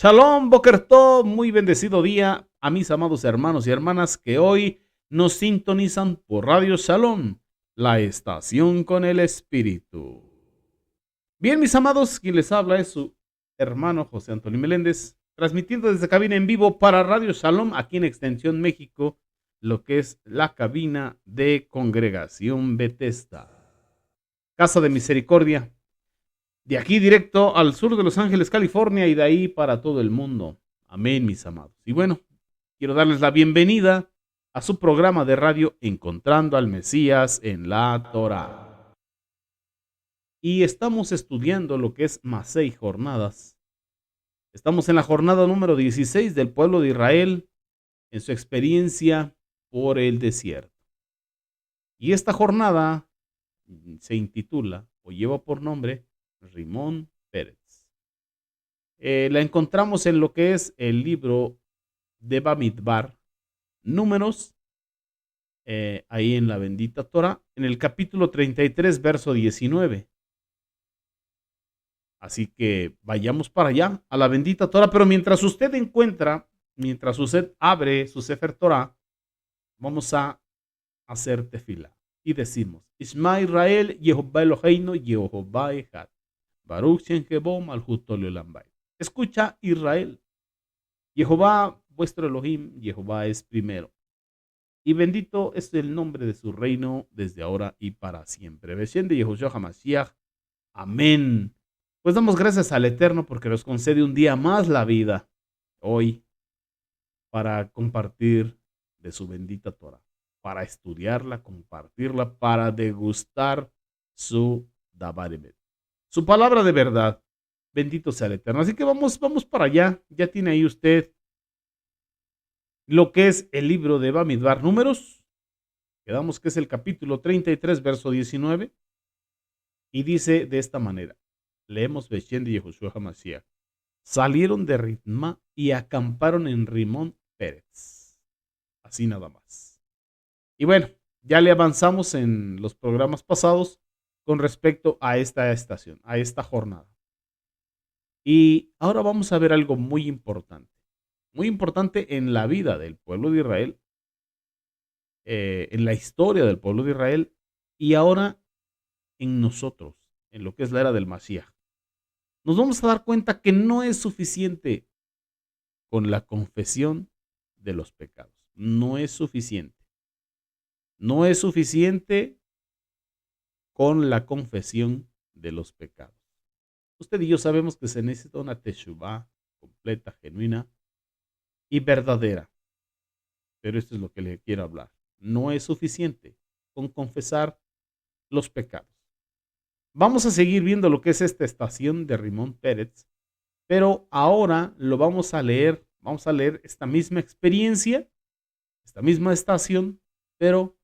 Shalom, Boker Tov, muy bendecido día a mis amados hermanos y hermanas que hoy nos sintonizan por Radio Shalom, la estación con el espíritu. Bien, mis amados, quien les habla es su hermano José Antonio Meléndez, transmitiendo desde cabina en vivo para Radio Shalom, aquí en Extensión México, lo que es la cabina de Congregación Bethesda, Casa de Misericordia. De aquí directo al sur de Los Ángeles, California, y de ahí para todo el mundo. Amén, mis amados. Y bueno, quiero darles la bienvenida a su programa de radio Encontrando al Mesías en la Torá. Y estamos estudiando lo que es Masei Jornadas. Estamos en la jornada número 16 del pueblo de Israel en su experiencia por el desierto. Y esta jornada se intitula o lleva por nombre Rimón Pérez. La encontramos en lo que es el libro de Bamidbar, Números, ahí en la bendita Torah, en el capítulo 33, verso 19. Así que vayamos para allá, a la bendita Torah, pero mientras usted abre su Sefer Torah, vamos a hacer tefila. Y decimos, Isma Israel, Yehová Eloheinu, Yehová Echad. Baruch Shem Kebo Malchut Leolam Vaed. Escucha Israel, Jehová vuestro Elohim, Jehová es primero. Y bendito es el nombre de su reino desde ahora y para siempre. Beshem de Yehoshua HaMashiach. Amén. Pues damos gracias al Eterno porque nos concede un día más la vida hoy para compartir de su bendita Torah, para estudiarla, compartirla, para degustar su Dabar Emet, su palabra de verdad. Bendito sea el Eterno. Así que vamos para allá. Ya tiene ahí usted lo que es el libro de Bamidbar, Números. Quedamos que es el capítulo 33, verso 19. Y dice de esta manera. Leemos Beshem de Yehoshua HaMashiach. Salieron de Ritma y acamparon en Rimón Pérez. Así nada más. Y bueno, ya le avanzamos en los programas pasados con respecto a esta estación, a esta jornada. Y ahora vamos a ver algo muy importante en la vida del pueblo de Israel, en la historia del pueblo de Israel y ahora en nosotros, en lo que es la era del Mashiach. Nos vamos a dar cuenta que no es suficiente con la confesión de los pecados. No es suficiente. No es suficiente con la confesión de los pecados. Usted y yo sabemos que se necesita una teshuvá completa, genuina y verdadera. Pero esto es lo que le quiero hablar. No es suficiente con confesar los pecados. Vamos a seguir viendo lo que es esta estación de Rimón Pérez, pero ahora lo vamos a leer esta misma experiencia, esta misma estación, pero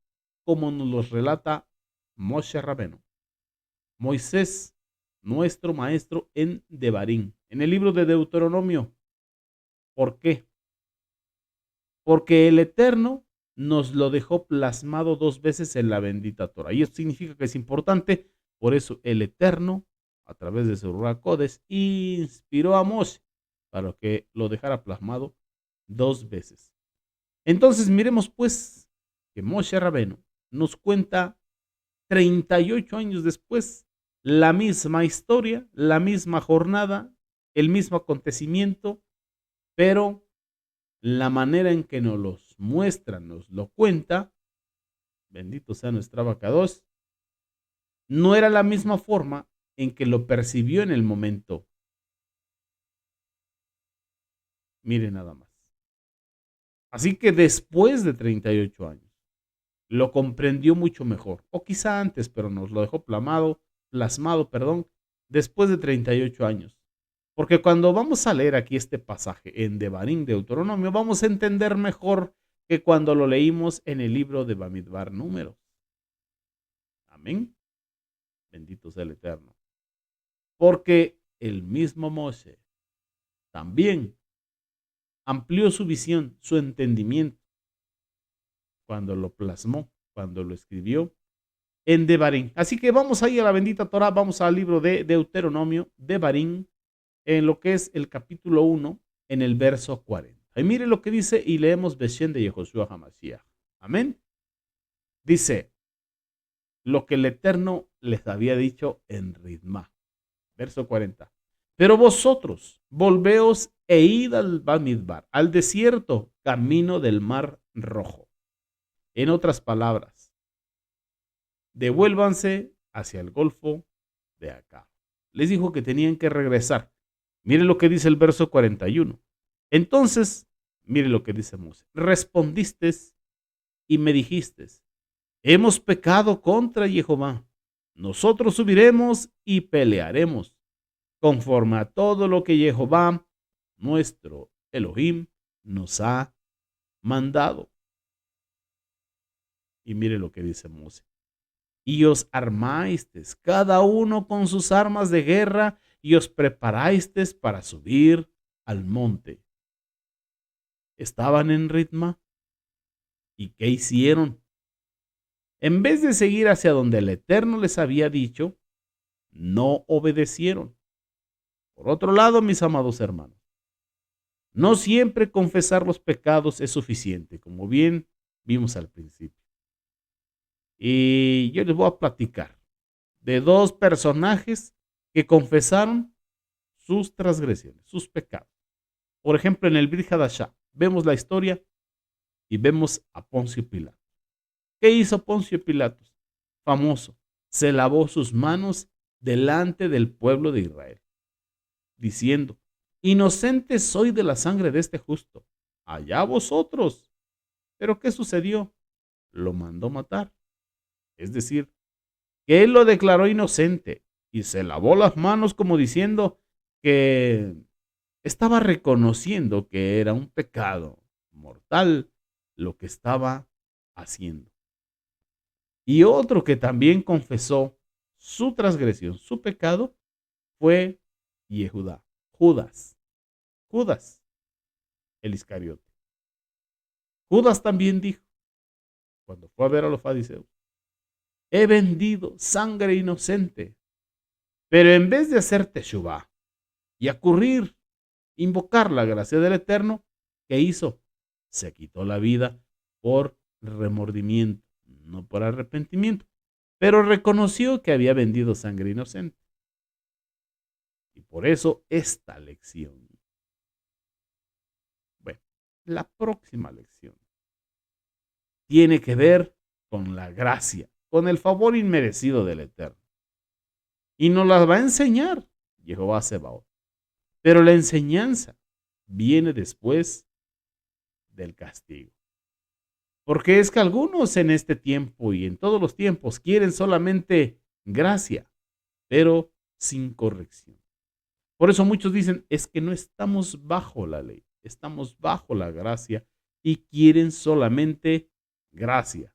como nos lo relata Moshe Rabenu, Moisés, nuestro maestro en Devarim, en el libro de Deuteronomio. ¿Por qué? Porque el Eterno nos lo dejó plasmado 2 veces en la bendita Torah. Y esto significa que es importante. Por eso el Eterno, a través de su Ruach Kodesh, inspiró a Moshe para que lo dejara plasmado 2 veces. Entonces miremos pues que Moshe Rabenu nos cuenta 38 años después la misma historia, la misma jornada, el mismo acontecimiento, pero la manera en que nos los muestra, nos lo cuenta, bendito sea nuestra Abacados, no era la misma forma en que lo percibió en el momento. Mire nada más. Así que después de 38 años, lo comprendió mucho mejor. O quizá antes, pero nos lo dejó plasmado, después de 38 años. Porque cuando vamos a leer aquí este pasaje en Devarim, Deuteronomio, vamos a entender mejor que cuando lo leímos en el libro de Bamidbar, Números. Amén. Bendito sea el Eterno. Porque el mismo Moshe también amplió su visión, su entendimiento, cuando lo plasmó, cuando lo escribió en Devarim. Así que vamos ahí a la bendita Torah, vamos al libro de Deuteronomio, Devarim, en lo que es el capítulo 1, en el verso 40. Y mire lo que dice y leemos Beshem de Yehoshua HaMashiach. Amén. Dice lo que el Eterno les había dicho en Ritma. Verso 40. Pero vosotros, volveos e id al Bamidbar, al desierto, camino del mar rojo. En otras palabras, devuélvanse hacia el golfo de Acab. Les dijo que tenían que regresar. Mire lo que dice el verso 41. Entonces, mire lo que dice Moshe. Respondiste y me dijiste, hemos pecado contra Jehová. Nosotros subiremos y pelearemos conforme a todo lo que Jehová, nuestro Elohim, nos ha mandado. Y mire lo que dice Moshe. Y os armaistes, cada uno con sus armas de guerra, y os preparaistes para subir al monte. Estaban en Ritma. ¿Y qué hicieron? En vez de seguir hacia donde el Eterno les había dicho, no obedecieron. Por otro lado, mis amados hermanos, no siempre confesar los pecados es suficiente, como bien vimos al principio. Y yo les voy a platicar de dos personajes que confesaron sus transgresiones, sus pecados. Por ejemplo, en el Brit Hadashah vemos la historia y vemos a Poncio Pilato. ¿Qué hizo Poncio Pilato? Famoso. Se lavó sus manos delante del pueblo de Israel, diciendo, inocente soy de la sangre de este justo, allá vosotros. Pero ¿qué sucedió? Lo mandó matar. Es decir, que él lo declaró inocente y se lavó las manos como diciendo que estaba reconociendo que era un pecado mortal lo que estaba haciendo. Y otro que también confesó su transgresión, su pecado, fue Yehudá, Judas, el Iscariote. Judas también dijo, cuando fue a ver a los fariseos, he vendido sangre inocente, pero en vez de hacer teshuvá y acurrir, invocar la gracia del Eterno, ¿qué hizo? Se quitó la vida por remordimiento, no por arrepentimiento, pero reconoció que había vendido sangre inocente. Y por eso esta lección. Bueno, la próxima lección tiene que ver con la gracia, con el favor inmerecido del Eterno. Y nos la va a enseñar Jehová Sebaot. Pero la enseñanza viene después del castigo. Porque es que algunos en este tiempo y en todos los tiempos quieren solamente gracia, pero sin corrección. Por eso muchos dicen, es que no estamos bajo la ley, estamos bajo la gracia y quieren solamente gracia.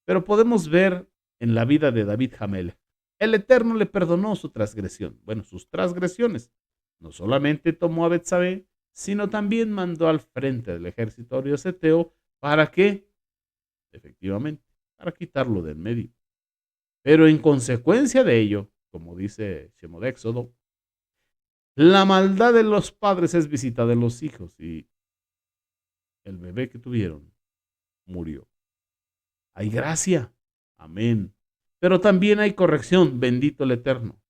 Pero podemos ver en la vida de David Hamel, el Eterno le perdonó su transgresión, bueno, sus transgresiones. No solamente tomó a Betsabé, sino también mandó al frente del ejército orioseteo para que, efectivamente, para quitarlo del medio. Pero en consecuencia de ello, como dice Shemot Éxodo, la maldad de los padres es visita de los hijos y el bebé que tuvieron murió. Hay gracia, amén. Pero también hay corrección, bendito el Eterno.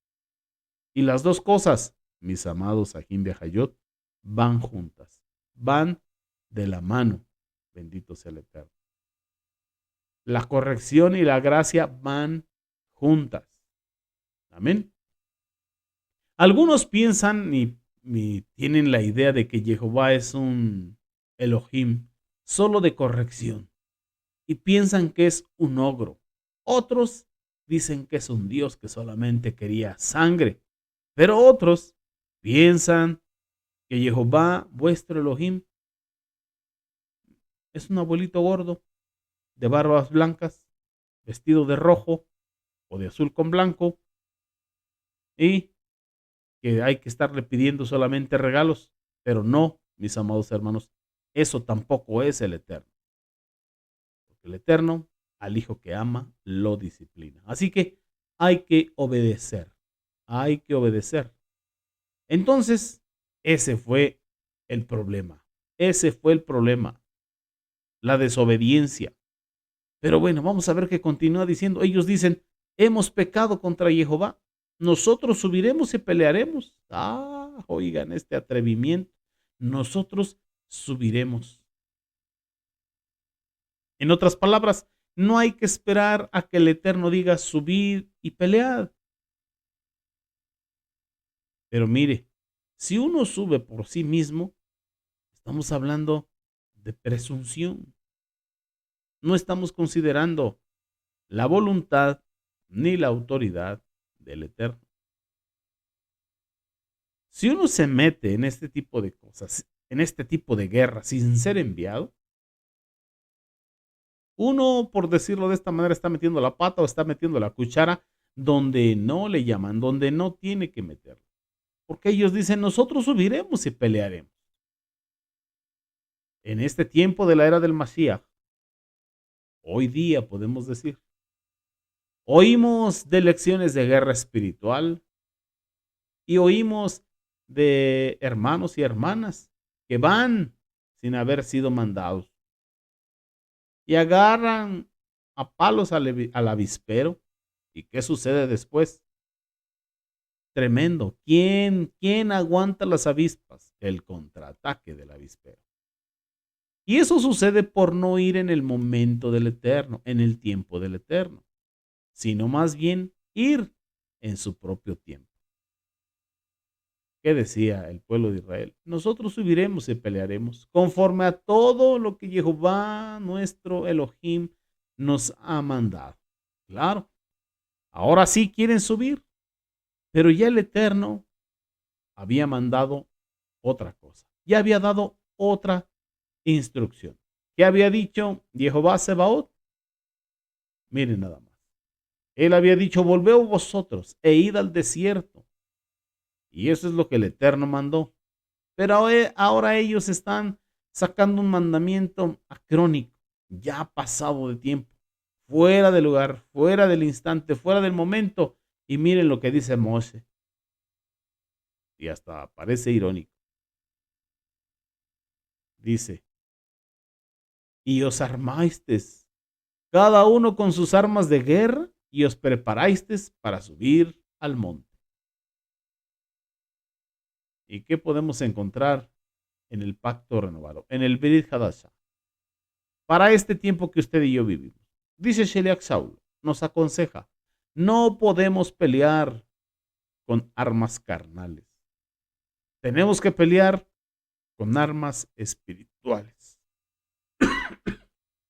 Y las dos cosas, mis amados Ajim Behayot, van juntas, van de la mano, bendito sea el Eterno. La corrección y la gracia van juntas. Amén. Algunos piensan y tienen la idea de que Jehová es un Elohim solo de corrección y piensan que es un ogro. Otros dicen que es un Dios que solamente quería sangre, pero otros piensan que Jehová, vuestro Elohim, es un abuelito gordo de barbas blancas, vestido de rojo o de azul con blanco y que hay que estarle pidiendo solamente regalos, pero no, mis amados hermanos, eso tampoco es el Eterno. Porque el Eterno, al hijo que ama, lo disciplina. Así que hay que obedecer, hay que obedecer. Entonces, ese fue el problema. Ese fue el problema, la desobediencia. Pero bueno, vamos a ver qué continúa diciendo. Ellos dicen, hemos pecado contra Jehová. Nosotros subiremos y pelearemos. Ah, oigan este atrevimiento. Nosotros subiremos. En otras palabras, no hay que esperar a que el Eterno diga subir y pelear. Pero mire, si uno sube por sí mismo, estamos hablando de presunción. No estamos considerando la voluntad ni la autoridad del Eterno. Si uno se mete en este tipo de cosas, en este tipo de guerra sin ser enviado, uno, por decirlo de esta manera, está metiendo la pata o está metiendo la cuchara donde no le llaman, donde no tiene que meterla. Porque ellos dicen, nosotros subiremos y pelearemos. En este tiempo de la era del Mashiach, hoy día podemos decir, oímos de lecciones de guerra espiritual y oímos de hermanos y hermanas que van sin haber sido mandados y agarran a palos al avispero. ¿Y qué sucede después? Tremendo. ¿Quién aguanta las avispas? El contraataque del avispero. Y eso sucede por no ir en el momento del Eterno, en el tiempo del Eterno, sino más bien ir en su propio tiempo. ¿Qué decía el pueblo de Israel? Nosotros subiremos y pelearemos conforme a todo lo que Jehová, nuestro Elohim, nos ha mandado. Claro, ahora sí quieren subir, pero ya el Eterno había mandado otra cosa. Ya había dado otra instrucción. ¿Qué había dicho Jehová Sebaot? Miren nada más. Él había dicho, volveos vosotros e id al desierto. Y eso es lo que el Eterno mandó. Pero ahora ellos están sacando un mandamiento acrónico, ya pasado de tiempo, fuera del lugar, fuera del instante, fuera del momento. Y miren lo que dice Moshe. Y hasta parece irónico. Dice, y os armasteis, cada uno con sus armas de guerra, y os preparasteis para subir al monte. ¿Y qué podemos encontrar en el pacto renovado? En el Brit Hadashah. Para este tiempo que usted y yo vivimos. Dice Sheliach Saul, nos aconseja, no podemos pelear con armas carnales. Tenemos que pelear con armas espirituales.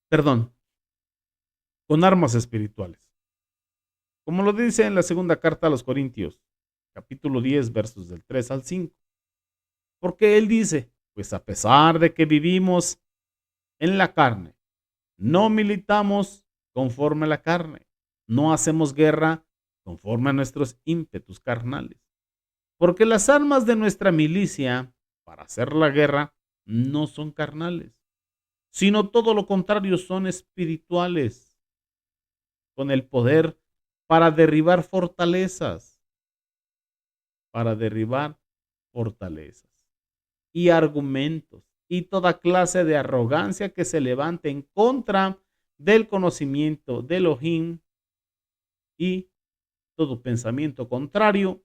Perdón, con armas espirituales. Como lo dice en la segunda carta a los Corintios, capítulo 10, versos del 3 al 5. Porque él dice, pues a pesar de que vivimos en la carne, no militamos conforme a la carne, no hacemos guerra conforme a nuestros ímpetus carnales. Porque las armas de nuestra milicia para hacer la guerra no son carnales, sino todo lo contrario, son espirituales, con el poder para derribar fortalezas, para derribar fortalezas y argumentos y toda clase de arrogancia que se levante en contra del conocimiento de Elohim y todo pensamiento contrario,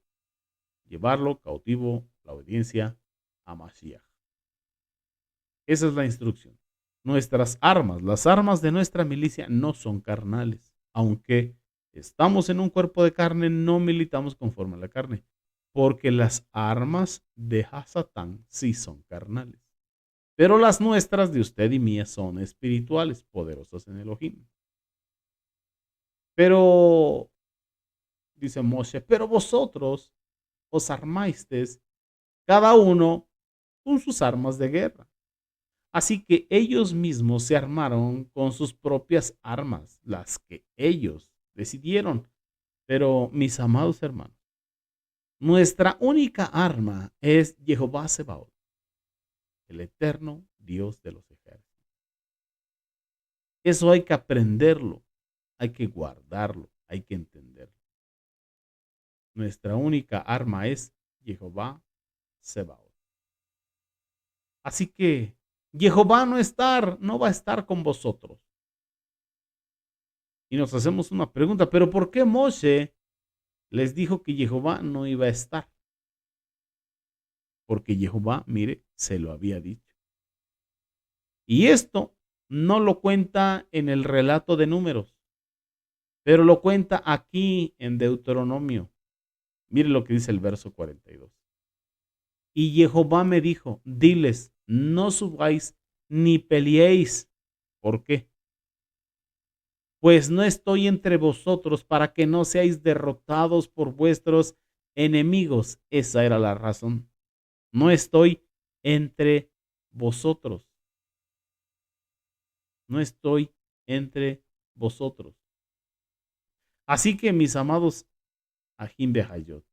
llevarlo cautivo la obediencia a Mashiach. Esa es la instrucción. Nuestras armas, las armas de nuestra milicia no son carnales. Aunque estamos en un cuerpo de carne, no militamos conforme a la carne. Porque las armas de Hasatán sí son carnales. Pero las nuestras de usted y mía son espirituales, poderosas en Elohim. Pero, dice Moshe, pero vosotros os armasteis cada uno con sus armas de guerra. Así que ellos mismos se armaron con sus propias armas, las que ellos decidieron. Pero, mis amados hermanos, nuestra única arma es Jehová Sebaot, el eterno Dios de los ejércitos. Eso hay que aprenderlo, hay que guardarlo, hay que entenderlo. Nuestra única arma es Jehová Sebaot. Así que Jehová no va a estar con vosotros. Y nos hacemos una pregunta, pero ¿por qué Moshe les dijo que Jehová no iba a estar? Porque Jehová, mire, se lo había dicho. Y esto no lo cuenta en el relato de Números, pero lo cuenta aquí en Deuteronomio. Mire lo que dice el verso 42. Y Jehová me dijo, diles, no subáis ni peleéis. ¿Por qué? Pues no estoy entre vosotros para que no seáis derrotados por vuestros enemigos. Esa era la razón. No estoy entre vosotros. No estoy entre vosotros. Así que, mis amados Ajim Behayot,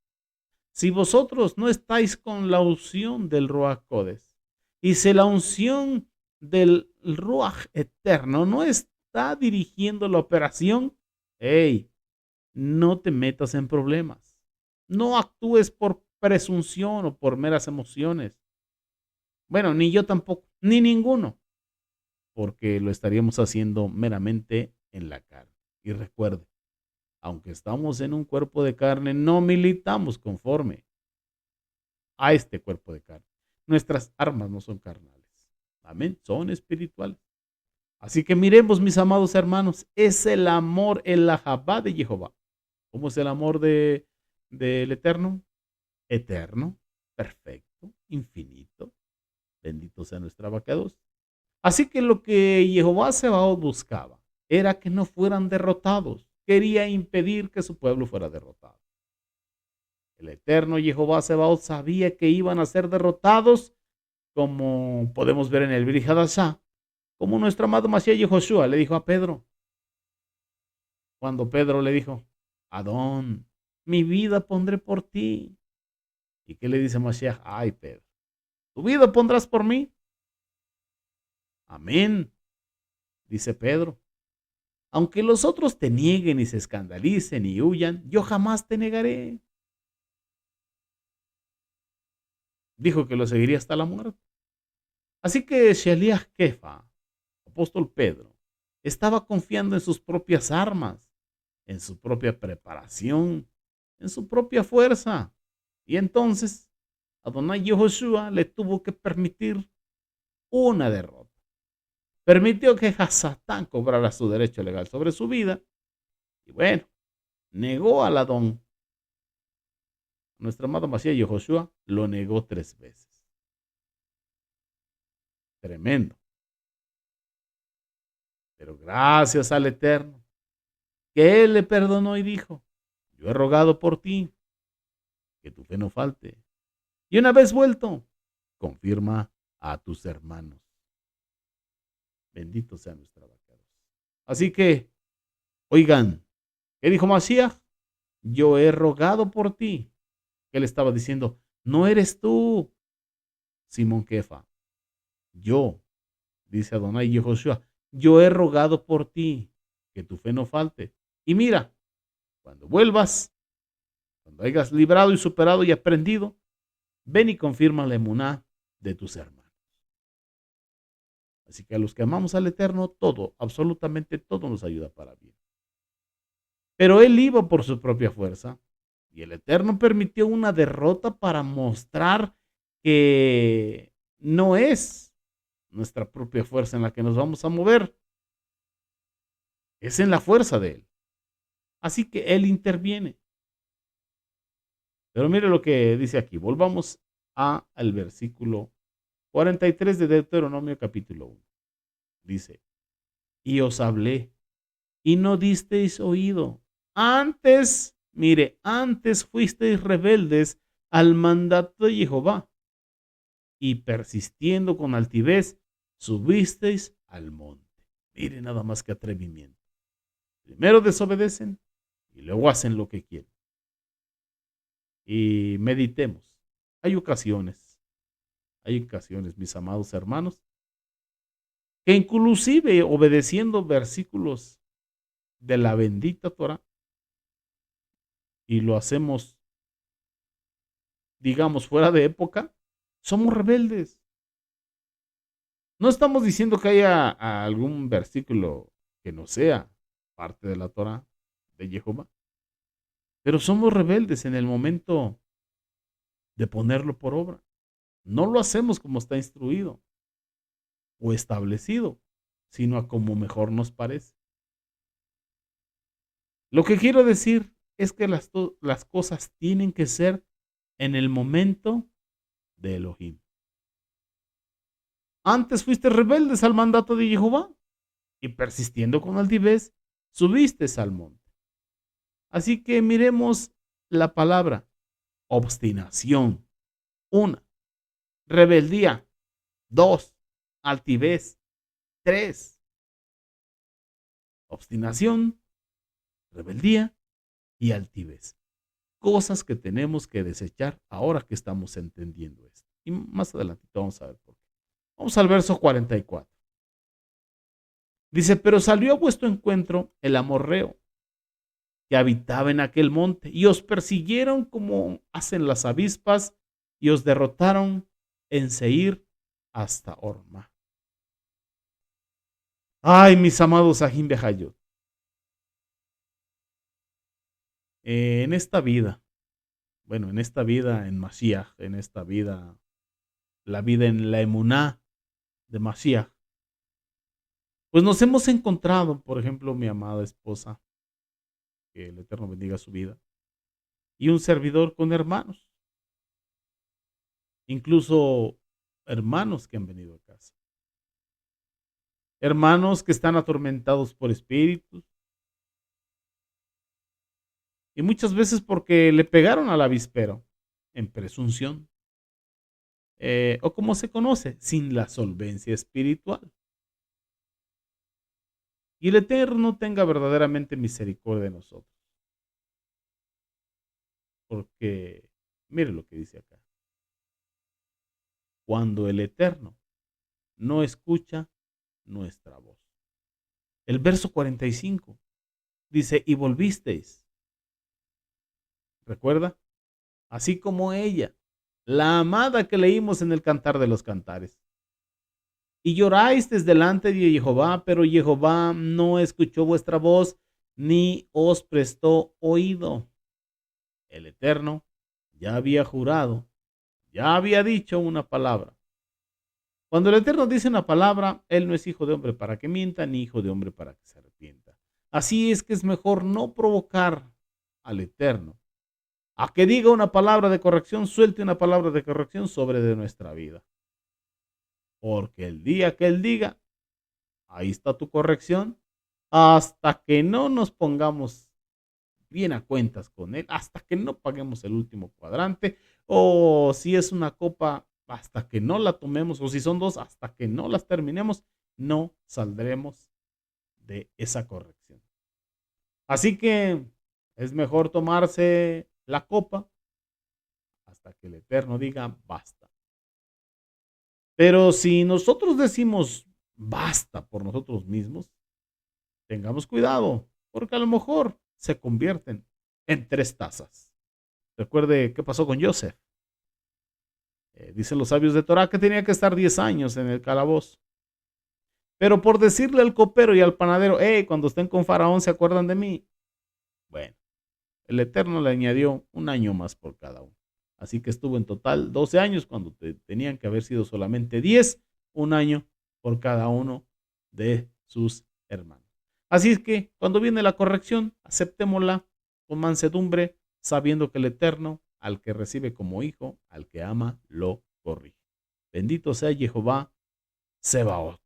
si vosotros no estáis con la unción del Ruach Codes, y si la unción del Ruach eterno no está dirigiendo la operación, hey, no te metas en problemas. No actúes por presunción o por meras emociones. Bueno, ni yo tampoco, ni ninguno, porque lo estaríamos haciendo meramente en la carne. Y recuerde, aunque estamos en un cuerpo de carne, no militamos conforme a este cuerpo de carne. Nuestras armas no son carnales. Amén, son espirituales. Así que miremos, mis amados hermanos, es el amor, el ahabá de Jehová. ¿Cómo es el amor del Eterno? Eterno, perfecto, infinito. Bendito sea nuestra abacados. Así que lo que Jehová Sebaot buscaba era que no fueran derrotados. Quería impedir que su pueblo fuera derrotado. El eterno Jehová Sebaot sabía que iban a ser derrotados, como podemos ver en el Brit Hadashah, como nuestro amado Mashiach Yehoshua le dijo a Pedro, cuando Pedro le dijo, Adón, mi vida pondré por ti. ¿Y qué le dice Mashiach? Ay, Pedro, ¿tu vida pondrás por mí? Amén, dice Pedro. Aunque los otros te nieguen y se escandalicen y huyan, yo jamás te negaré. Dijo que lo seguiría hasta la muerte. Así que Sheliach Kefa, apóstol Pedro, estaba confiando en sus propias armas, en su propia preparación, en su propia fuerza. Y entonces Adonai Yehoshua le tuvo que permitir una derrota. Permitió que Hasatán cobrara su derecho legal sobre su vida. Y bueno, negó al Adón. Nuestro amado Mashiach Yehoshua lo negó 3 veces. Tremendo. Pero gracias al Eterno, que Él le perdonó y dijo, yo he rogado por ti, que tu fe no falte. Y una vez vuelto, confirma a tus hermanos. Bendito sea nuestra vaca. Así que, oigan, ¿qué dijo Mashiach? Yo he rogado por ti. Él estaba diciendo, no eres tú, Simón Kefa. Yo, dice Adonai Yehoshua, yo he rogado por ti, que tu fe no falte. Y mira, cuando vuelvas, cuando hayas librado y superado y aprendido, ven y confirma la emuná de tus hermanos. Así que a los que amamos al Eterno, todo, absolutamente todo nos ayuda para bien. Pero él iba por su propia fuerza y el Eterno permitió una derrota para mostrar que no es nuestra propia fuerza en la que nos vamos a mover, es en la fuerza de él. Así que él interviene. Pero mire lo que dice aquí. Volvamos al versículo 43 de Deuteronomio capítulo 1. Dice, y os hablé y no disteis oído. Antes, mire, antes fuisteis rebeldes al mandato de Jehová y persistiendo con altivez, subisteis al monte. Mire nada más que atrevimiento. Primero desobedecen y luego hacen lo que quieren. Y meditemos. Hay ocasiones, mis amados hermanos, que inclusive obedeciendo versículos de la bendita Torah, y lo hacemos, digamos, fuera de época, somos rebeldes. No estamos diciendo que haya algún versículo que no sea parte de la Torah de Jehová, pero somos rebeldes en el momento de ponerlo por obra. No lo hacemos como está instruido o establecido, sino a como mejor nos parece. Lo que quiero decir es que las cosas tienen que ser en el momento de Elohim. Antes fuiste rebeldes al mandato de Jehová y persistiendo con altivez, subiste al monte. Así que miremos la palabra obstinación. 1. Rebeldía. 2. Altivez. 3. Obstinación, rebeldía y altivez. Cosas que tenemos que desechar ahora que estamos entendiendo esto. Y más adelante vamos a ver por qué. Vamos al verso 44. Dice, pero salió a vuestro encuentro el amorreo que habitaba en aquel monte y os persiguieron como hacen las avispas y os derrotaron en Seir hasta Horma. Ay, mis amados Ajim Behayot. En esta vida, bueno, en esta vida en Mashiach, en esta vida, la vida en la emuná de Mashiach, pues nos hemos encontrado, por ejemplo, mi amada esposa, que el Eterno bendiga su vida, y un servidor con hermanos, incluso hermanos que han venido a casa, hermanos que están atormentados por espíritus, y muchas veces porque le pegaron al avispero, en presunción, o como se conoce, sin la solvencia espiritual. Y el Eterno tenga verdaderamente misericordia de nosotros. Porque, mire lo que dice acá. Cuando el Eterno no escucha nuestra voz. El verso 45 dice, y volvisteis. ¿Recuerda? Así como ella, la amada que leímos en el Cantar de los Cantares. Y lloráis delante de Jehová, pero Jehová no escuchó vuestra voz, ni os prestó oído. El Eterno ya había jurado, ya había dicho una palabra. Cuando el Eterno dice una palabra, Él no es hijo de hombre para que mienta, ni hijo de hombre para que se arrepienta. Así es que es mejor no provocar al Eterno a que diga una palabra de corrección, suelte una palabra de corrección sobre de nuestra vida. Porque el día que Él diga, ahí está tu corrección, hasta que no nos pongamos bien a cuentas con Él, hasta que no paguemos el último cuadrante, o si es una copa, hasta que no la tomemos, o si son dos, hasta que no las terminemos, no saldremos de esa corrección. Así que es mejor tomarse la copa hasta que el Eterno diga basta. Pero si nosotros decimos basta por nosotros mismos, tengamos cuidado, porque a lo mejor se convierten en 3 tazas. Recuerde qué pasó con Joseph. Dicen los sabios de Torah que tenía que estar 10 años en el calabozo. Pero por decirle al copero y al panadero, hey, cuando estén con Faraón, ¿se acuerdan de mí? Bueno, el Eterno le añadió un año más por cada uno. Así que estuvo en total 12 años cuando tenían que haber sido solamente 10, un año por cada uno de sus hermanos. Así es que cuando viene la corrección, aceptémosla con mansedumbre, sabiendo que el Eterno, al que recibe como hijo, al que ama, lo corrige. Bendito sea Jehová Sebaot.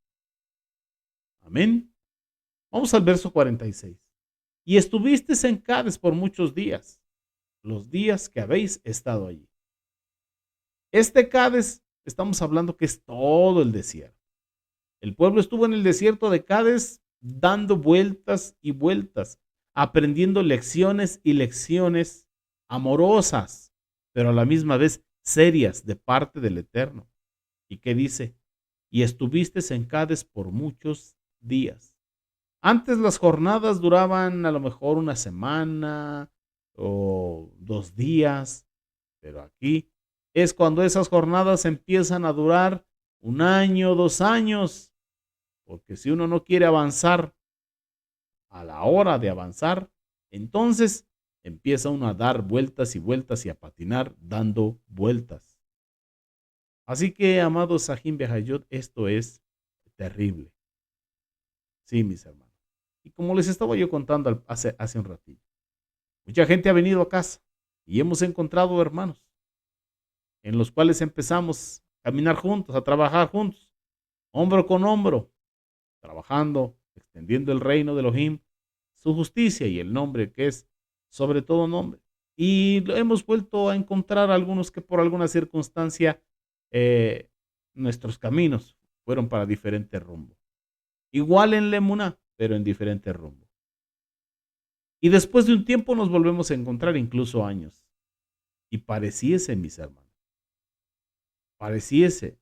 Amén. Vamos al verso 46. Y estuvisteis en Cades por muchos días, los días que habéis estado allí. Este Cades, estamos hablando que es todo el desierto. El pueblo estuvo en el desierto de Cades dando vueltas y vueltas, aprendiendo lecciones y lecciones amorosas, pero a la misma vez serias de parte del Eterno. ¿Y qué dice? Y estuviste en Cades por muchos días. Antes las jornadas duraban a lo mejor una semana o 2 días, pero aquí es cuando esas jornadas empiezan a durar un año, 2 años, porque si uno no quiere avanzar a la hora de avanzar, entonces empieza uno a dar vueltas y vueltas y a patinar dando vueltas. Así que, amados Sahim Behayot, esto es terrible. Sí, mis hermanos. Y como les estaba yo contando hace un ratito, mucha gente ha venido a casa y hemos encontrado hermanos en los cuales empezamos a caminar juntos, a trabajar juntos, hombro con hombro, trabajando, extendiendo el reino de Elohim, su justicia y el nombre que es sobre todo nombre. Y hemos vuelto a encontrar algunos que por alguna circunstancia eh, nuestros caminos fueron para diferente rumbo. Igual en Lemuna, pero en diferente rumbo. Y después de un tiempo nos volvemos a encontrar, incluso años. Y pareciese, mis hermanos, pareciese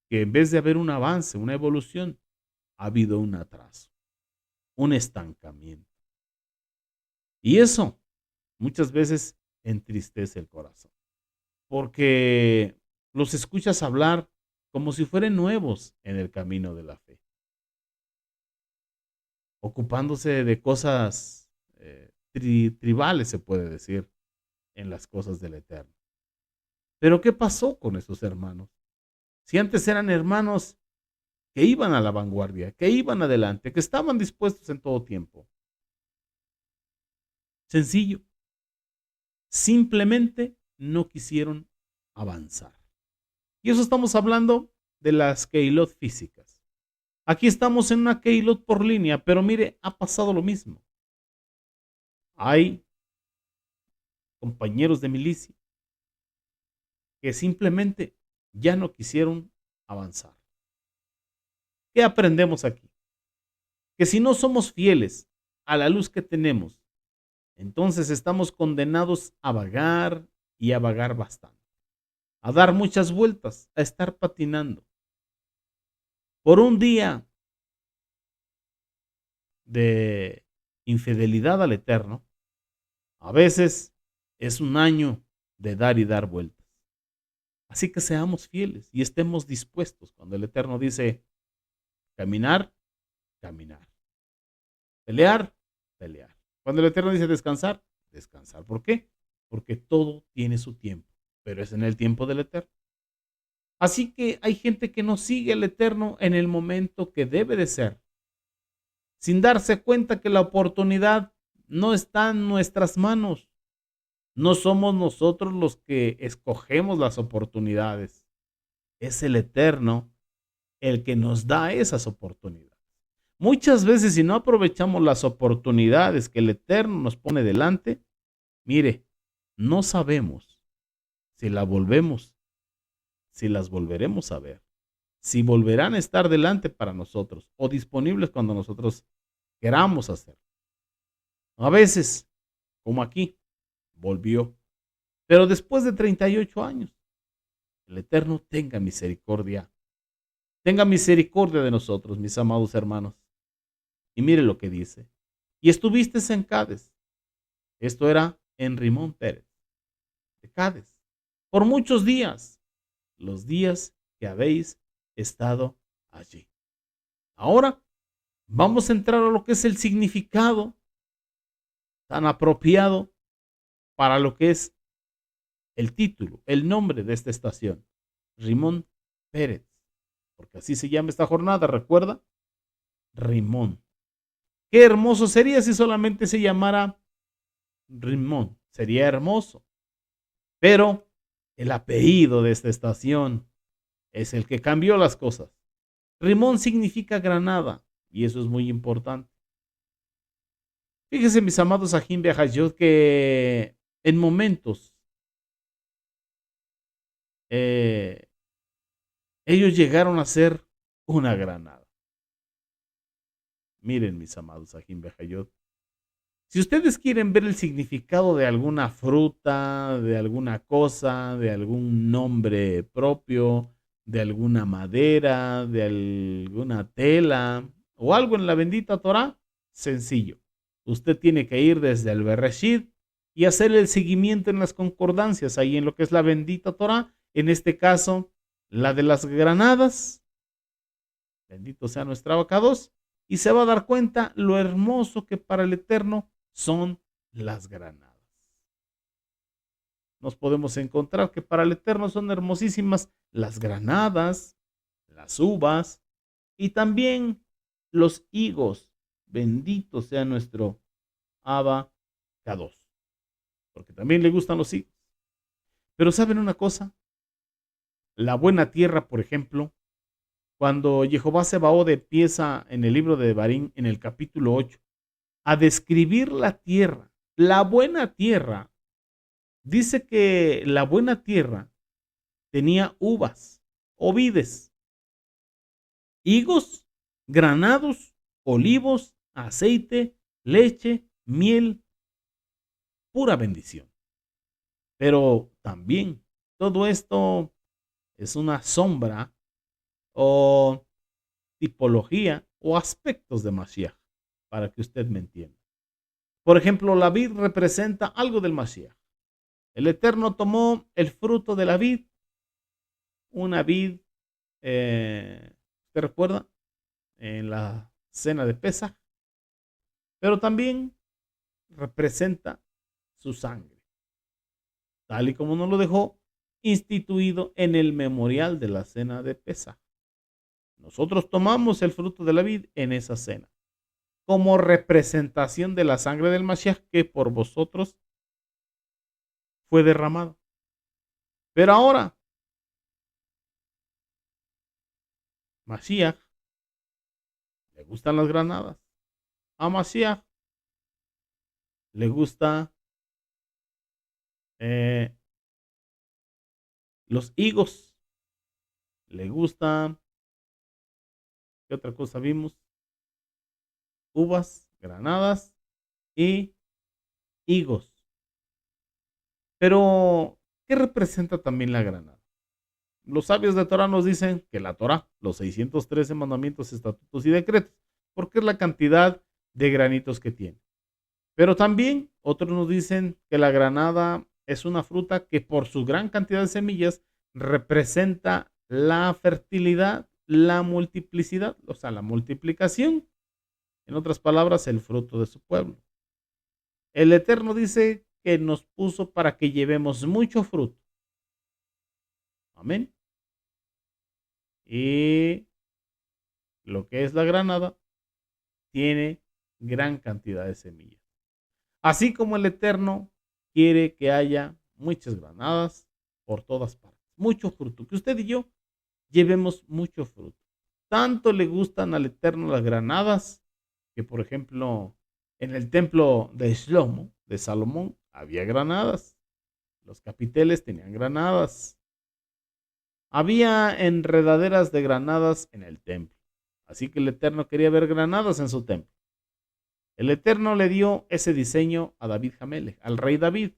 que en vez de haber un avance, una evolución, ha habido un atraso, un estancamiento. Y eso muchas veces entristece el corazón, porque los escuchas hablar como si fueran nuevos en el camino de la fe, ocupándose de cosas tribales, se puede decir, en las cosas del Eterno. Pero ¿qué pasó con esos hermanos? Si antes eran hermanos que iban a la vanguardia, que iban adelante, que estaban dispuestos en todo tiempo. Sencillo. Simplemente no quisieron avanzar. Y eso estamos hablando de las keilot físicas. Aquí estamos en una keilot por línea, pero mire, ha pasado lo mismo. Hay compañeros de milicia que simplemente ya no quisieron avanzar. ¿Qué aprendemos aquí? Que si no somos fieles a la luz que tenemos, entonces estamos condenados a vagar y a vagar bastante, a dar muchas vueltas, a estar patinando. Por un día de infidelidad al Eterno, a veces es un año de dar y dar vueltas. Así que seamos fieles y estemos dispuestos cuando el Eterno dice caminar, caminar, pelear, pelear. Cuando el Eterno dice descansar, descansar. ¿Por qué? Porque todo tiene su tiempo, pero es en el tiempo del Eterno. Así que hay gente que no sigue al Eterno en el momento que debe de ser, sin darse cuenta que la oportunidad no está en nuestras manos. No somos nosotros los que escogemos las oportunidades. Es el Eterno el que nos da esas oportunidades. Muchas veces, si no aprovechamos las oportunidades que el Eterno nos pone delante, mire, no sabemos si si las volveremos a ver, si volverán a estar delante para nosotros o disponibles cuando nosotros queramos hacerlo. A veces, como aquí, volvió, pero después de 38 años, el Eterno tenga misericordia de nosotros, mis amados hermanos. Y mire lo que dice. Y estuviste en Cades. Esto era en Rimón Pérez, de Cades, por muchos días, los días que habéis estado allí. Ahora vamos a entrar a lo que es el significado tan apropiado para lo que es el título, el nombre de esta estación, Rimón Pérez, porque así se llama esta jornada, ¿recuerda? Rimón. Qué hermoso sería si solamente se llamara Rimón, sería hermoso. Pero el apellido de esta estación es el que cambió las cosas. Rimón significa granada y eso es muy importante. Fíjense, mis amados Ajim Behayot, que en momentos ellos llegaron a ser una granada. Miren, mis amados Ajim Behayot, si ustedes quieren ver el significado de alguna fruta, de alguna cosa, de algún nombre propio, de alguna madera, de alguna tela o algo en la bendita Torah, sencillo. Usted tiene que ir desde el Bereshit y hacer el seguimiento en las concordancias, ahí en lo que es la bendita Torah. En este caso, la de las granadas, bendito sea nuestro abacados, y se va a dar cuenta lo hermoso que para el Eterno son las granadas. Nos podemos encontrar que para el Eterno son hermosísimas las granadas, las uvas y también los higos. Bendito sea nuestro abacados, porque también le gustan los higos. Pero ¿saben una cosa? La buena tierra, por ejemplo, cuando Jehová Sebaot empieza en el libro de Devarim, en el capítulo 8, a describir la tierra, la buena tierra, dice que la buena tierra tenía uvas, ovides, higos, granados, olivos, aceite, leche, miel, pura bendición. Pero también todo esto es una sombra o tipología o aspectos de Mashiach, para que usted me entienda. Por ejemplo, la vid representa algo del Mashiach. El Eterno tomó el fruto de la vid, una vid, ¿usted recuerda? En la cena de Pesaj, pero también representa su sangre, tal y como nos lo dejó instituido en el memorial de la cena de Pesaj. Nosotros tomamos el fruto de la vid en esa cena, como representación de la sangre del Mashiach que por vosotros fue derramada. Pero ahora, Mashiach le gustan las granadas. A Mashiach le gusta eh, los higos. Le gusta, ¿qué otra cosa vimos? Uvas, granadas y higos. Pero, ¿qué representa también la granada? Los sabios de Torah nos dicen que la Torah, los 613 mandamientos, estatutos y decretos, porque es la cantidad de granitos que tiene. Pero también otros nos dicen que la granada es una fruta que por su gran cantidad de semillas representa la fertilidad, la multiplicidad, o sea, la multiplicación. En otras palabras, el fruto de su pueblo. El Eterno dice que nos puso para que llevemos mucho fruto. Amén. Y lo que es la granada tiene gran cantidad de semillas. Así como el Eterno quiere que haya muchas granadas por todas partes. Mucho fruto. Que usted y yo llevemos mucho fruto. Tanto le gustan al Eterno las granadas que, por ejemplo, en el templo de Shlomo, de Salomón, había granadas. Los capiteles tenían granadas. Había enredaderas de granadas en el templo. Así que el Eterno quería ver granadas en su templo. El Eterno le dio ese diseño a David Hamelech, al rey David.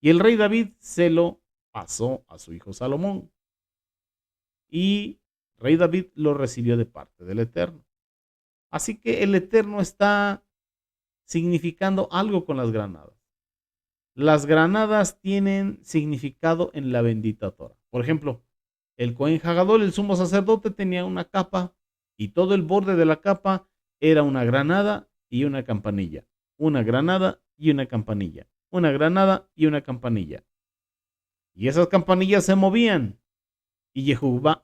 Y el rey David se lo pasó a su hijo Salomón. Y rey David lo recibió de parte del Eterno. Así que el Eterno está significando algo con las granadas. Las granadas tienen significado en la bendita Torah. Por ejemplo, el Cohen Hagadol, el sumo sacerdote, tenía una capa y todo el borde de la capa era una granada y una campanilla. Una granada y una campanilla. Una granada y una campanilla. Y esas campanillas se movían. Y Jehová,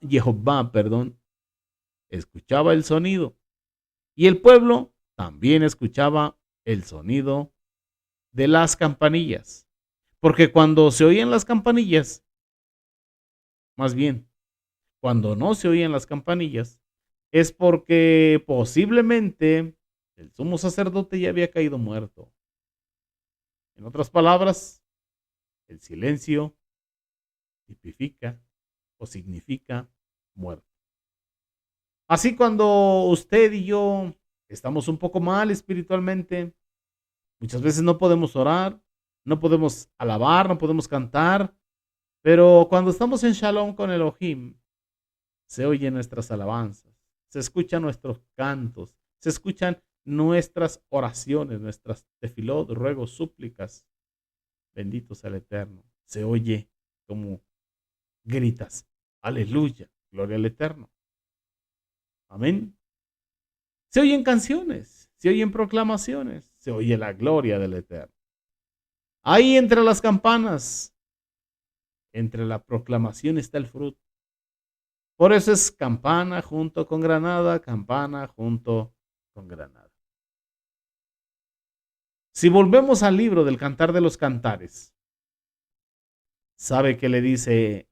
escuchaba el sonido. Y el pueblo también escuchaba el sonido de las campanillas. Porque cuando se oían las campanillas, más bien, cuando no se oían las campanillas, es porque posiblemente el sumo sacerdote ya había caído muerto. En otras palabras, el silencio tipifica o significa muerte. Así cuando usted y yo estamos un poco mal espiritualmente, muchas veces no podemos orar, no podemos alabar, no podemos cantar, pero cuando estamos en Shalom con Elohim, se oyen nuestras alabanzas, se escuchan nuestros cantos, se escuchan nuestras oraciones, nuestras tefilot, ruegos, súplicas. Bendito sea el Eterno. Se oye como gritas, aleluya, Gloria al Eterno. Amén. Se oyen canciones, se oyen proclamaciones, se oye la gloria del Eterno. Ahí entre las campanas, entre la proclamación está el fruto. Por eso es campana junto con granada, campana junto con granada. Si volvemos al libro del Cantar de los Cantares, ¿sabe qué le dice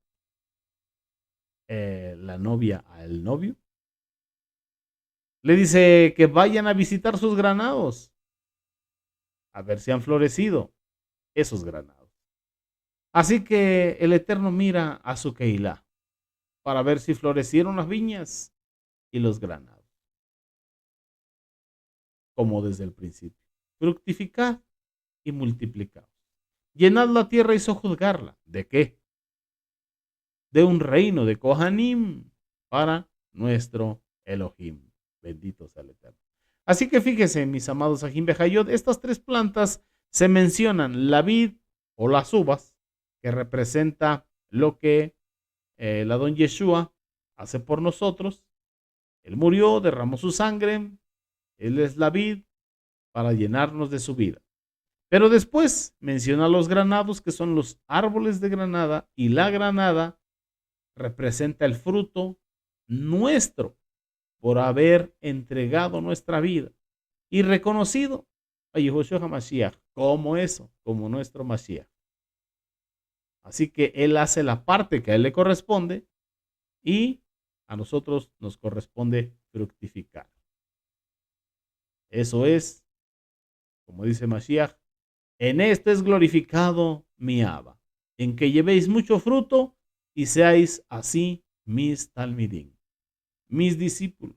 la novia al novio? Le dice que vayan a visitar sus granados, a ver si han florecido esos granados. Así que el Eterno mira a su Keilah para ver si florecieron las viñas y los granados, como desde el principio. Fructificad y multiplicad. Llenad la tierra y sojuzgarla. ¿De qué? De un reino de Kohanim para nuestro Elohim. Bendito sea el Eterno. Así que fíjese, mis amados Ajim Bejayot, estas tres plantas se mencionan: la vid o las uvas, que representa lo que el Adón Yeshua hace por nosotros. Él murió, derramó su sangre, Él es la vid para llenarnos de su vida. Pero después menciona los granados, que son los árboles de granada, y la granada representa el fruto nuestro por haber entregado nuestra vida y reconocido a Yehoshua HaMashiach como eso, como nuestro Mashiach. Así que Él hace la parte que a Él le corresponde y a nosotros nos corresponde fructificar. Eso es, como dice Mashiach, en esto es glorificado mi Abba, en que llevéis mucho fruto y seáis así mis talmidim, mis discípulos.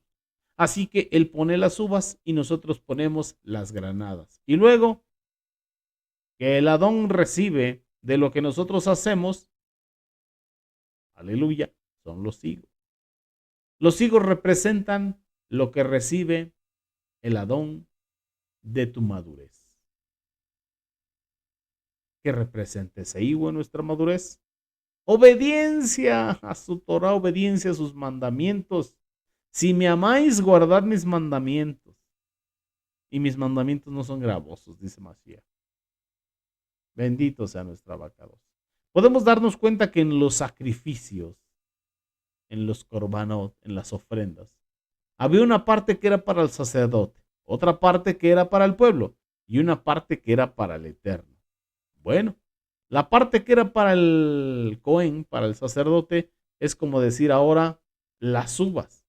Así que Él pone las uvas y nosotros ponemos las granadas. Y luego que el Adón recibe de lo que nosotros hacemos, aleluya, son los higos. Los higos representan lo que recibe el Adón de tu madurez. ¿Qué representa ese higo en nuestra madurez? Obediencia a su Torah, obediencia a sus mandamientos. Si me amáis, guardad mis mandamientos. Y mis mandamientos no son gravosos, dice Mashiach. Bendito sea nuestra abacados. Podemos darnos cuenta que en los sacrificios, en los korbanot, en las ofrendas, había una parte que era para el sacerdote, otra parte que era para el pueblo y una parte que era para el Eterno. Bueno, la parte que era para el Cohen, para el sacerdote, es como decir ahora las uvas,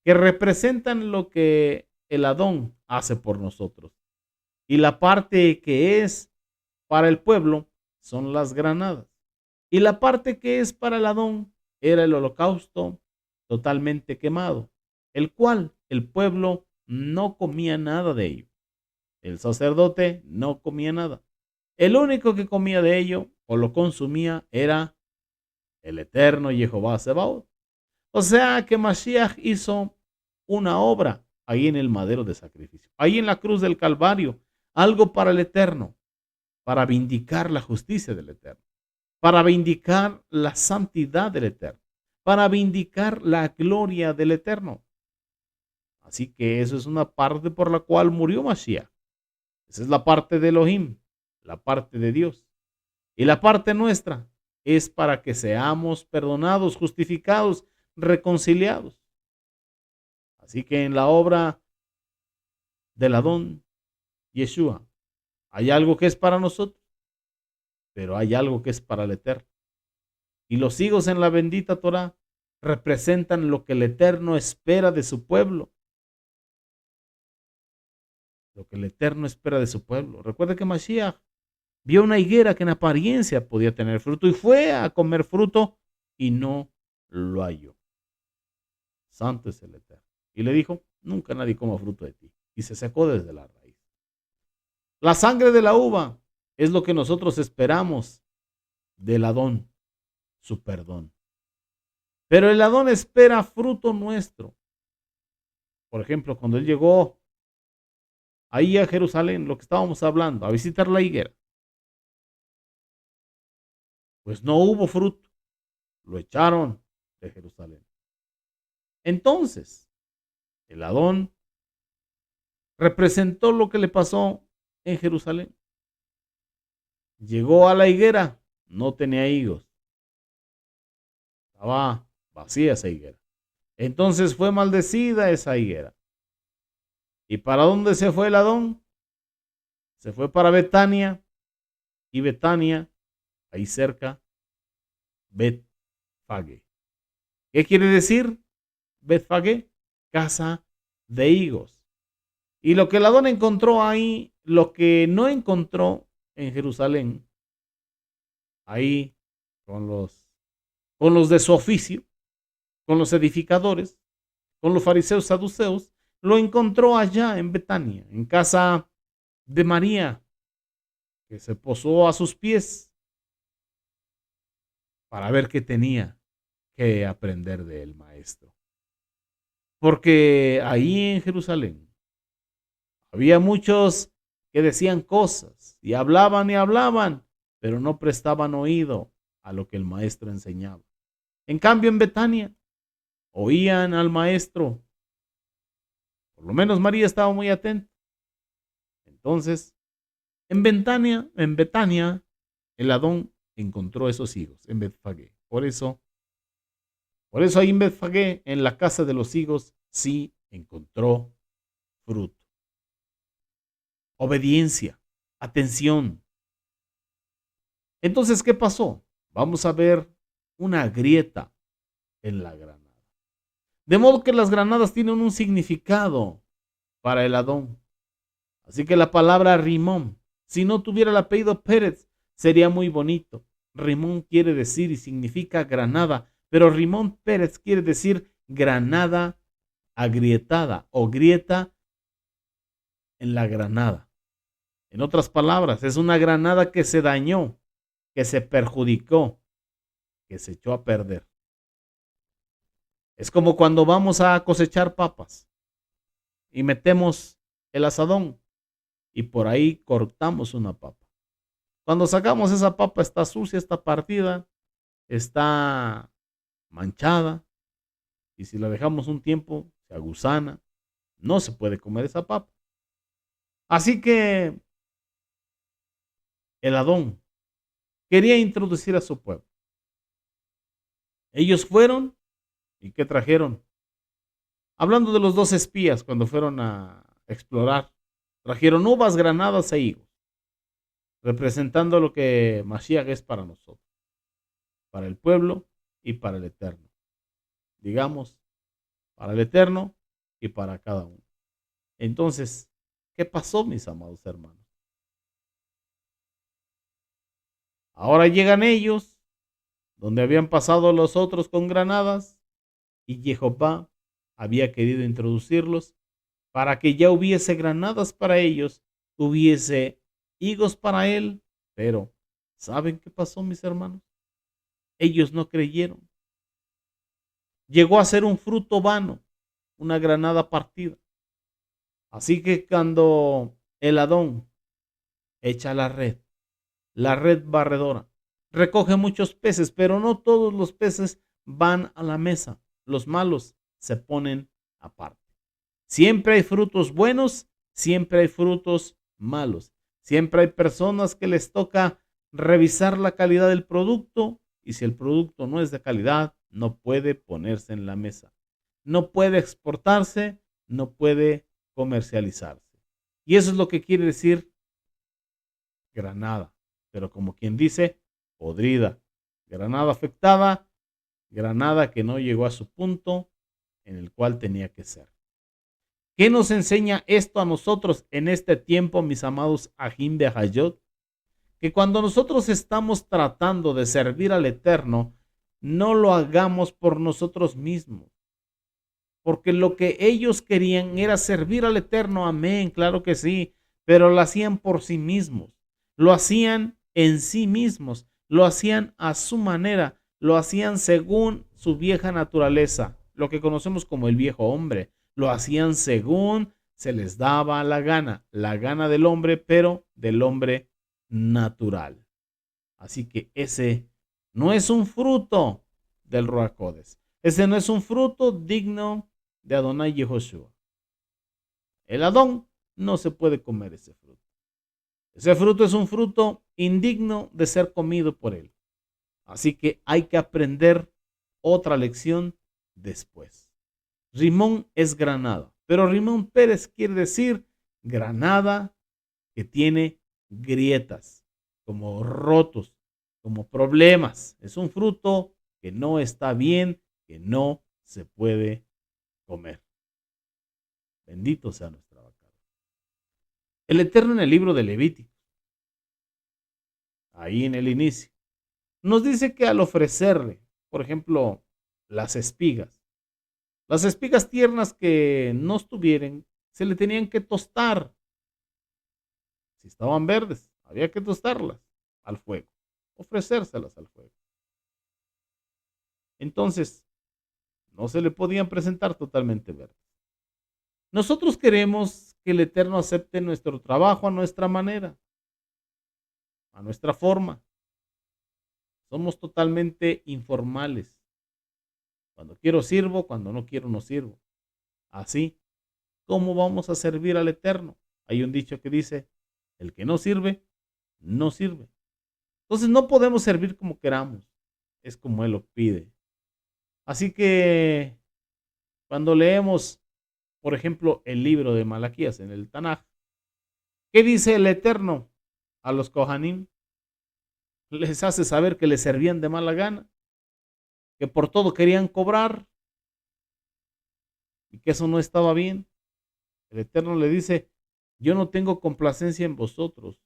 que representan lo que el Adón hace por nosotros. Y la parte que es para el pueblo son las granadas. Y la parte que es para el Adón era el holocausto totalmente quemado, el cual el pueblo no comía nada de ello. El sacerdote no comía nada. El único que comía de ello o lo consumía era el eterno Jehová Sebaot. O sea que Mashiach hizo una obra ahí en el madero de sacrificio, ahí en la cruz del Calvario, algo para el Eterno, para vindicar la justicia del Eterno, para vindicar la santidad del Eterno, para vindicar la gloria del Eterno. Así que eso es una parte por la cual murió Mashiach. Esa es la parte de Elohim, la parte de Dios. Y la parte nuestra es para que seamos perdonados, justificados, reconciliados. Así que en la obra del Adón Yeshua hay algo que es para nosotros, pero hay algo que es para el Eterno. Y los higos en la bendita Torah representan lo que el Eterno espera de su pueblo. Lo que el Eterno espera de su pueblo. Recuerda que Mashiach vio una higuera que en apariencia podía tener fruto y fue a comer fruto y no lo halló. Santo es el Eterno. Y le dijo, nunca nadie coma fruto de ti. Y se secó desde la raíz. La sangre de la uva es lo que nosotros esperamos del Adón, su perdón. Pero el Adón espera fruto nuestro. Por ejemplo, cuando él llegó ahí a Jerusalén, lo que estábamos hablando, a visitar la higuera, pues no hubo fruto. Lo echaron de Jerusalén. Entonces, el Adón representó lo que le pasó en Jerusalén. Llegó a la higuera, no tenía higos, estaba vacía esa higuera. Entonces fue maldecida esa higuera. ¿Y para dónde se fue el Adón? Se fue para Betania, y Betania, ahí cerca, Betfagé. ¿Qué quiere decir Betfagé? Casa de higos. Y lo que el Adón encontró ahí, lo que no encontró en Jerusalén, ahí con los de su oficio, con los edificadores, con los fariseos saduceos, lo encontró allá en Betania, en casa de María, que se posó a sus pies para ver qué tenía que aprender del maestro. Porque ahí en Jerusalén había muchos que decían cosas y hablaban, pero no prestaban oído a lo que el maestro enseñaba. En cambio, en Betania oían al maestro. Por lo menos María estaba muy atenta. Entonces, en Betania, el Adón encontró esos higos en Betfagé. Por eso ahí en Betfagé, en la casa de los higos, sí encontró fruto. Obediencia, atención. Entonces, ¿qué pasó? Vamos a ver una grieta en la granada. De modo que las granadas tienen un significado para el Adón. Así que la palabra Rimón, si no tuviera el apellido Pérez, sería muy bonito. Rimón quiere decir y significa granada, pero Rimón Pérez quiere decir granada agrietada o grieta en la granada. En otras palabras, es una granada que se dañó, que se perjudicó, que se echó a perder. Es como cuando vamos a cosechar papas y metemos el asadón y por ahí cortamos una papa. Cuando sacamos esa papa está sucia, está partida, está manchada y si la dejamos un tiempo se agusana, no se puede comer esa papa. Así que el Adón quería introducir a su pueblo. Ellos fueron y ¿qué trajeron? Hablando de los dos espías cuando fueron a explorar, trajeron uvas, granadas e higos, representando lo que Mashiach es para nosotros, para el pueblo y para el eterno. Digamos, para el eterno y para cada uno. Entonces, ¿qué pasó, mis amados hermanos? Ahora llegan ellos, donde habían pasado los otros con granadas, y Jehová había querido introducirlos para que ya hubiese granadas para ellos, hubiese higos para él, pero ¿saben qué pasó, mis hermanos? Ellos no creyeron. Llegó a ser un fruto vano, una granada partida. Así que cuando el Adón echa la red barredora, recoge muchos peces, pero no todos los peces van a la mesa. Los malos se ponen aparte. Siempre hay frutos buenos, siempre hay frutos malos. Siempre hay personas que les toca revisar la calidad del producto y si el producto no es de calidad, no puede ponerse en la mesa. No puede exportarse, no puede comercializarse. Y eso es lo que quiere decir granada, pero como quien dice, podrida. Granada afectada, granada que no llegó a su punto en el cual tenía que ser. ¿Qué nos enseña esto a nosotros en este tiempo, mis amados Ajim de Hayot? Que cuando nosotros estamos tratando de servir al Eterno, no lo hagamos por nosotros mismos. Porque lo que ellos querían era servir al Eterno, amén, claro que sí, pero lo hacían por sí mismos, lo hacían en sí mismos, lo hacían a su manera, lo hacían según su vieja naturaleza, lo que conocemos como el viejo hombre, lo hacían según se les daba la gana del hombre, pero del hombre natural. Así que ese no es un fruto del Ruach HaKodesh. Ese no es un fruto digno de Adonai Yehoshua. El Adón no se puede comer ese fruto. Ese fruto es un fruto indigno de ser comido por él. Así que hay que aprender otra lección después. Rimón es granada, pero Rimón Pérez quiere decir granada que tiene grietas, como rotos, como problemas. Es un fruto que no está bien, que no se puede comer. Bendito sea nuestra vaca. El Eterno en el libro de Levítico, ahí en el inicio, nos dice que al ofrecerle, por ejemplo, las espigas tiernas que no estuvieran, se le tenían que tostar. Si estaban verdes, había que tostarlas al fuego, ofrecérselas al fuego. Entonces, no se le podían presentar totalmente verdes. Nosotros queremos que el Eterno acepte nuestro trabajo a nuestra manera, a nuestra forma. Somos totalmente informales. Cuando quiero sirvo, cuando no quiero no sirvo. Así, ¿cómo vamos a servir al Eterno? Hay un dicho que dice, el que no sirve, no sirve. Entonces no podemos servir como queramos, es como Él lo pide. Así que cuando leemos, por ejemplo, el libro de Malaquías en el Tanaj, ¿qué dice el Eterno a los Kohanim? Les hace saber que les servían de mala gana, que por todo querían cobrar y que eso no estaba bien. El Eterno le dice, yo no tengo complacencia en vosotros.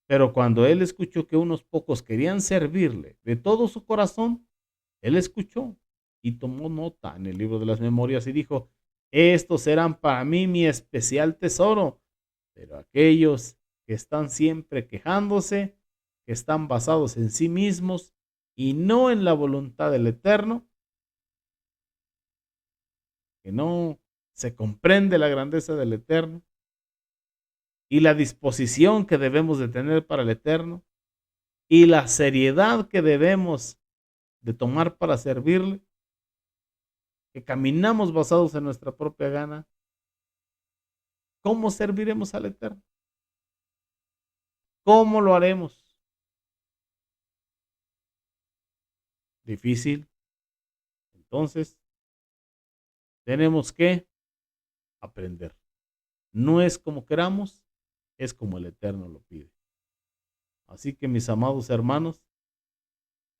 Pero cuando él escuchó que unos pocos querían servirle de todo su corazón, él escuchó y tomó nota en el libro de las memorias y dijo, estos serán para mí mi especial tesoro, pero aquellos que están siempre quejándose, que están basados en sí mismos y no en la voluntad del Eterno, que no se comprende la grandeza del Eterno y la disposición que debemos de tener para el Eterno y la seriedad que debemos de tomar para servirle, que caminamos basados en nuestra propia gana, ¿cómo serviremos al Eterno? ¿Cómo lo haremos? Difícil. Entonces, tenemos que aprender. No es como queramos, es como el Eterno lo pide. Así que mis amados hermanos,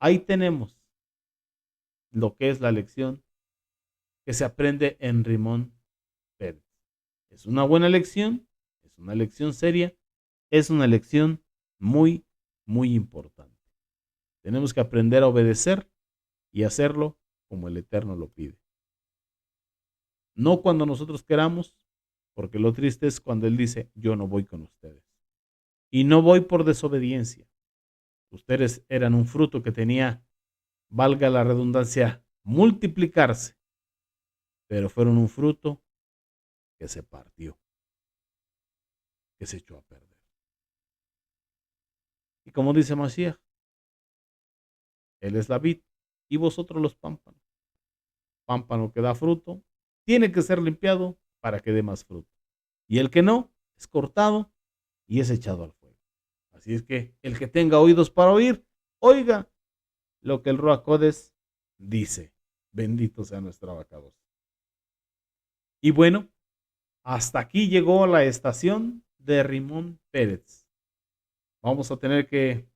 ahí tenemos lo que es la lección que se aprende en Rimón Pérez. Es una buena lección, es una lección seria, es una lección muy, muy importante. Tenemos que aprender a obedecer y hacerlo como el Eterno lo pide. No cuando nosotros queramos, porque lo triste es cuando Él dice, yo no voy con ustedes. Y no voy por desobediencia. Ustedes eran un fruto que tenía, valga la redundancia, multiplicarse, pero fueron un fruto que se partió, que se echó a perder. Y como dice Mashiach, Él es la vid y vosotros los pámpanos. Pámpano que da fruto tiene que ser limpiado para que dé más fruto. Y el que no, es cortado y es echado al fuego. Así es que el que tenga oídos para oír, oiga lo que el Ruach Kodesh dice. Bendito sea nuestro abacados. Y bueno, hasta aquí llegó la estación de Rimón Pérez. Vamos a tener que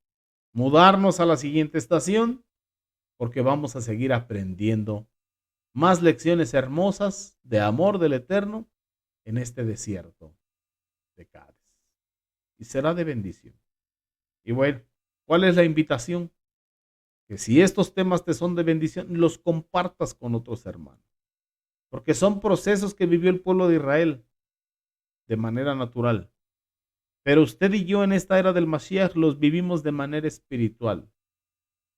mudarnos a la siguiente estación porque vamos a seguir aprendiendo más lecciones hermosas de amor del Eterno en este desierto de Cádiz. Y será de bendición. Y bueno, ¿cuál es la invitación? Que si estos temas te son de bendición, los compartas con otros hermanos. Porque son procesos que vivió el pueblo de Israel de manera natural. Pero usted y yo en esta era del Mashiach los vivimos de manera espiritual.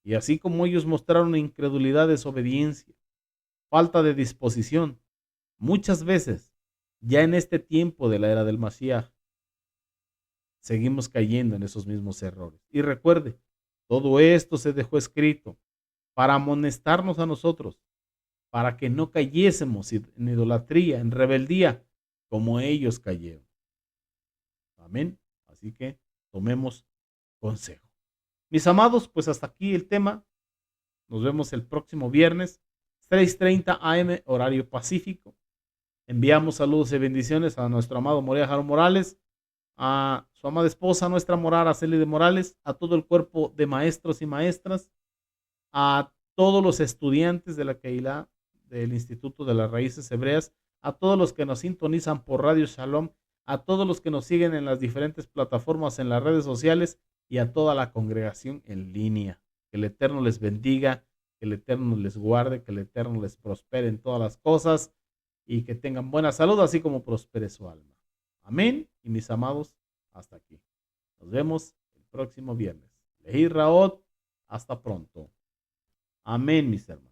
Y así como ellos mostraron incredulidad, desobediencia, falta de disposición, muchas veces, ya en este tiempo de la era del Mashiach, seguimos cayendo en esos mismos errores. Y recuerde, todo esto se dejó escrito para amonestarnos a nosotros, para que no cayésemos en idolatría, en rebeldía, como ellos cayeron. Amén. Así que tomemos consejo. Mis amados, pues hasta aquí el tema. Nos vemos el próximo viernes, 6:30 AM, horario pacífico. Enviamos saludos y bendiciones a nuestro amado Morea Jaro Morales, a su amada esposa, nuestra morar, Araceli de Morales, a todo el cuerpo de maestros y maestras, a todos los estudiantes de la Keilah, del Instituto de las Raíces Hebreas, a todos los que nos sintonizan por Radio Shalom, a todos los que nos siguen en las diferentes plataformas en las redes sociales y a toda la congregación en línea. Que el Eterno les bendiga, que el Eterno les guarde, que el Eterno les prospere en todas las cosas y que tengan buena salud, así como prospere su alma. Amén. Y mis amados, hasta aquí. Nos vemos el próximo viernes. Leí Raot. Hasta pronto. Amén, mis hermanos.